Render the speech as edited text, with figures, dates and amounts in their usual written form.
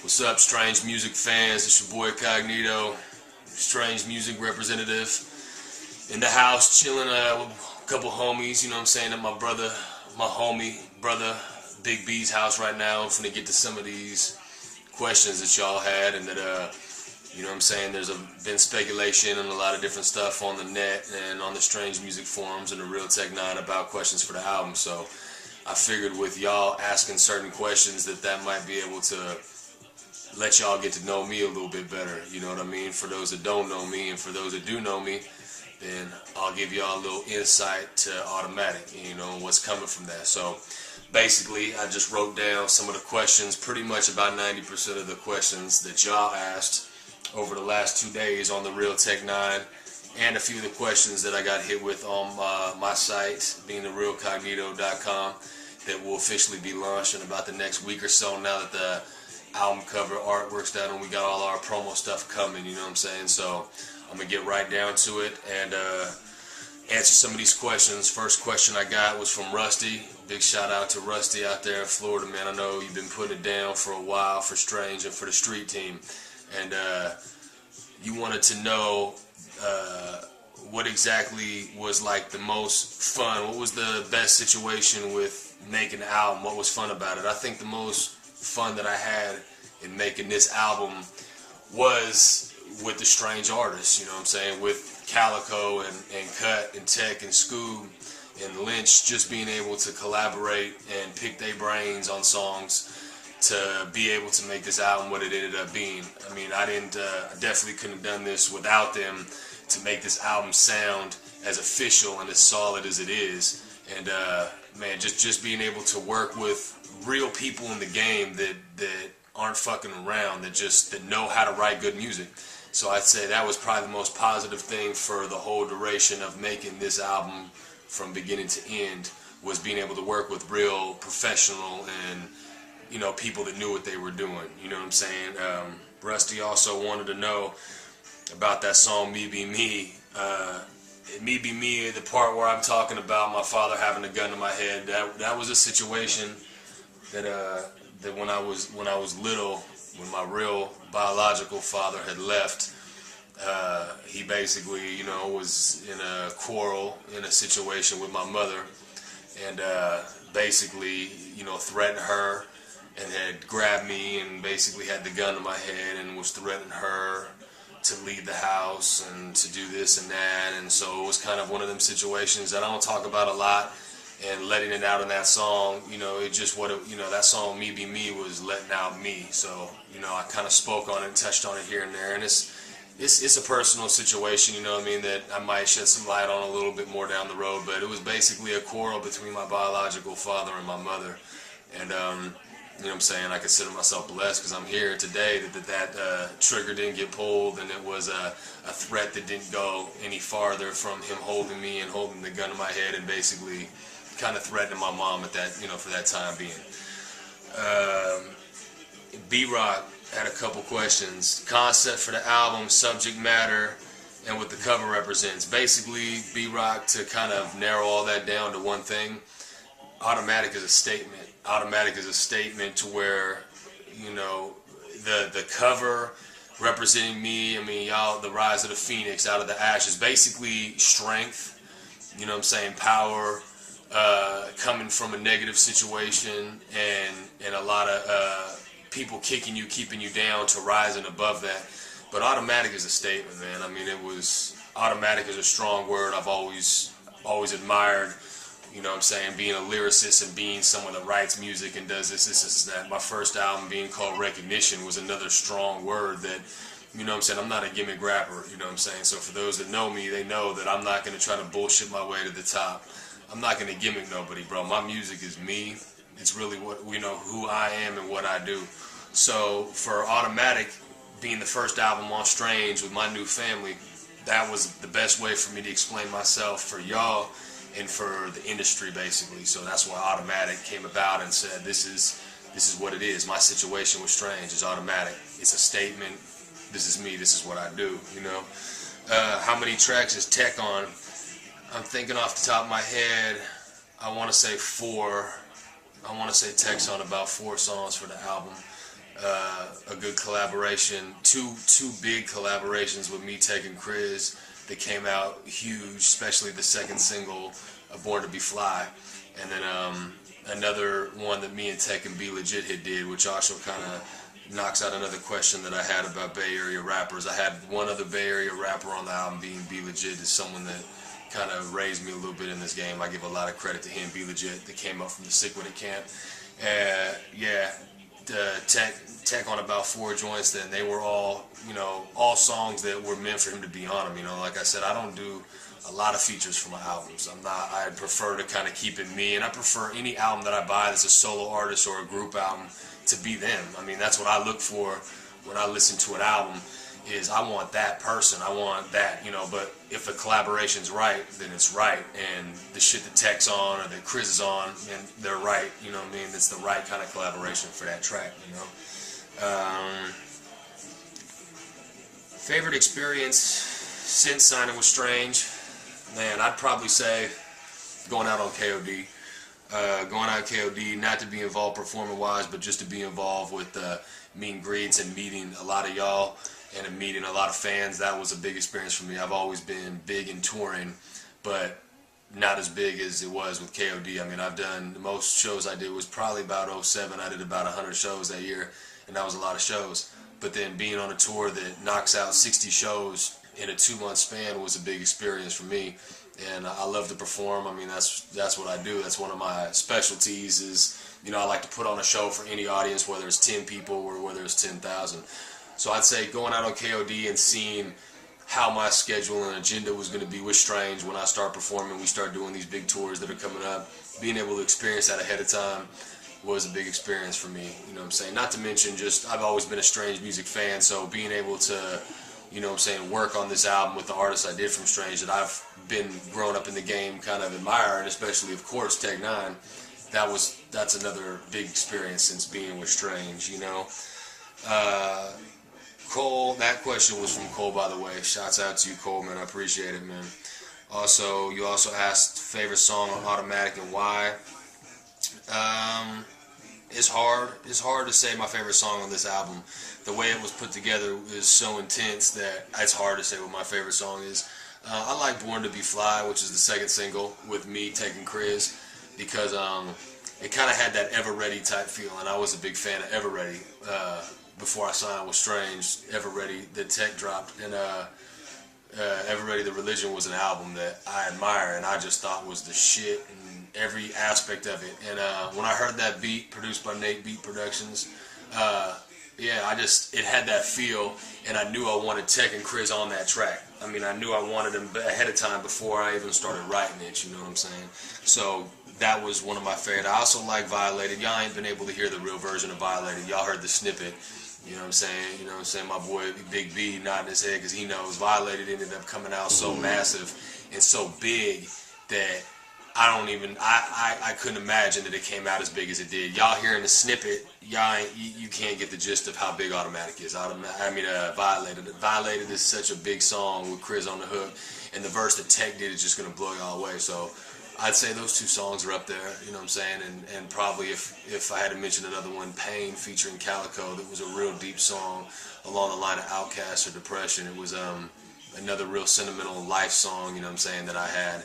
What's up, Strange Music fans? It's your boy Cognito, Strange Music representative, in the house chilling with a couple homies, you know what I'm saying, at my homie brother Big B's house right now. I'm finna get to some of these questions that y'all had, and that you know what I'm saying, there's been speculation and a lot of different stuff on the net and on the Strange Music forums and the Real Tech 9 about questions for the album. So I figured with y'all asking certain questions that might be able to let y'all get to know me a little bit better, you know what I mean? For those that don't know me, and for those that do know me, then I'll give y'all a little insight to Automatic, you know, what's coming from that. So basically, I just wrote down some of the questions, pretty much about 90% of the questions that y'all asked over the last 2 days on the Real Tech 9, and a few of the questions that I got hit with on my site, being therealcognito.com, that will officially be launched in about the next week or so, now that the album cover artwork's done and we got all our promo stuff coming, you know what I'm saying? So I'm gonna get right down to it and answer some of these questions. First question I got was from Rusty. Big shout out to Rusty out there in Florida, man. I know you've been putting it down for a while for Strange and for the street team, and you wanted to know what exactly was like the most fun. What was the best situation with making the album? What was fun about it? I think the most fun that I had in making this album was with the Strange artists, you know what I'm saying, with Calico and Cut and Tech and Scoob and Lynch, just being able to collaborate and pick their brains on songs to be able to make this album what it ended up being. I mean, I definitely couldn't have done this without them to make this album sound as official and as solid as it is. And man, just being able to work with real people in the game that aren't fucking around, that know how to write good music. So I'd say that was probably the most positive thing for the whole duration of making this album from beginning to end, was being able to work with real professional and, you know, people that knew what they were doing, you know what I'm saying? Rusty also wanted to know about that song Me Be Me. Me Be Me, the part where I'm talking about my father having a gun to my head, that was a situation that when I was little, when my real biological father had left, he basically, you know, was in a quarrel, in a situation with my mother, and basically, you know, threatened her and had grabbed me and basically had the gun to my head and was threatening her to leave the house and to do this and that. And so it was kind of one of them situations that I don't talk about a lot, and letting it out in that song, you know, it just you know, that song Me Be Me was letting out me. So, you know, I kind of spoke on it and touched on it here and there, and it's a personal situation, you know what I mean, that I might shed some light on a little bit more down the road. But it was basically a quarrel between my biological father and my mother, and you know what I'm saying, I consider myself blessed because I'm here today that trigger didn't get pulled, and it was a threat that didn't go any farther from him holding me and holding the gun to my head and basically kind of threatening my mom at that, you know, for that time being. B-Rock had a couple questions. Concept for the album, subject matter, and what the cover represents. Basically, B-Rock, to kind of narrow all that down to one thing, Automatic is a statement. Automatic is a statement to where, you know, the cover representing me, I mean, y'all, the rise of the phoenix out of the ashes, basically strength, you know what I'm saying, power, coming from a negative situation, and a lot of people kicking you, keeping you down, to rising above that. But Automatic is a statement, man. I mean, Automatic is a strong word. I've always admired, you know what I'm saying, being a lyricist and being someone that writes music and does this, that. My first album being called Recognition was another strong word that, you know what I'm saying, I'm not a gimmick rapper, you know what I'm saying. So for those that know me, they know that I'm not going to try to bullshit my way to the top. I'm not going to gimmick nobody, bro. My music is me. It's really what, you know, who I am and what I do. So for Automatic being the first album on Strange with my new family, that was the best way for me to explain myself for y'all and for the industry, basically. So that's why Automatic came about and said, this is what it is. My situation with Strange is Automatic. It's a statement. This is me. This is what I do, you know. How many tracks is Tech on? I'm thinking off the top of my head, I want to say 4. I want to say Tech's on about 4 songs for the album. a good collaboration, two big collaborations with me, Tech, and Chris that came out huge, especially the second single, Born to Be Fly. And then another one that me and Tech and Be Legit had did, which also kind of knocks out another question that I had about Bay Area rappers. I had one other Bay Area rapper on the album, being Be Legit, is someone that kind of raised me a little bit in this game. I give a lot of credit to him, Be Legit, that came up from the Sick With It camp. Yeah, Tech on about 4 joints, then they were all, all songs that were meant for him to be on them. Like I said, I don't do a lot of features for my albums. I prefer to kind of keep it me, and I prefer any album that I buy that's a solo artist or a group album to be them. That's what I look for when I listen to an album, is I want that person, I want that, but if the collaboration's right, then it's right, and the shit that Tech's on or that Chris is on, and they're right, it's the right kind of collaboration for that track, Favorite experience since signing with Strange? Man, I'd probably say going out on KOD. Going out KOD, not to be involved performing-wise, but just to be involved with meet and greets and meeting a lot of y'all and meeting a lot of fans. That was a big experience for me. I've always been big in touring, but not as big as it was with KOD. I've done, the most shows I did was probably about '07. I did about 100 shows that year, and that was a lot of shows. But then being on a tour that knocks out 60 shows in a 2-month span was a big experience for me. And I love to perform. That's what I do. That's one of my specialties is, I like to put on a show for any audience, whether it's 10 people or whether it's 10,000. So I'd say going out on KOD and seeing how my schedule and agenda was going to be with Strange when I start performing, we start doing these big tours that are coming up, being able to experience that ahead of time was a big experience for me, Not to mention just, I've always been a Strange music fan, so being able to, work on this album with the artists I did from Strange that I've been growing up in the game kind of admire, and especially, of course, Tech 9, that's another big experience since being with Strange, Cole, that question was from Cole, by the way. Shouts out to you, Cole, man. I appreciate it, man. Also, you also asked favorite song on Automatic and why. It's hard to say my favorite song on this album. The way it was put together is so intense that it's hard to say what my favorite song is. I like Born to Be Fly, which is the second single with me, Tech, and Chris, because it kind of had that Ever Ready type feel, and I was a big fan of Ever Ready before I signed with Strange. Ever Ready that Tech dropped, and Ever Ready the Religion was an album that I admire and I just thought was the shit in every aspect of it. And when I heard that beat produced by Nate Beat Productions, it had that feel, and I knew I wanted Tech and Chris on that track. I knew I wanted them ahead of time before I even started writing it, you know what I'm saying? So that was one of my favorites. I also like Violated. Y'all ain't been able to hear the real version of Violated. Y'all heard the snippet. You know what I'm saying? My boy Big B nodding his head because he knows Violated ended up coming out so massive and so big that I couldn't imagine that it came out as big as it did. Y'all hearing the snippet, you can't get the gist of how big Automatic is. Violated. Violated is such a big song with Chris on the hook, and the verse that Tech did is just gonna blow y'all away. So I'd say those two songs are up there, you know what I'm saying? And probably if I had to mention another one, Pain featuring Calico, that was a real deep song along the line of Outkast or Depression. It was another real sentimental life song, you know what I'm saying, that I had.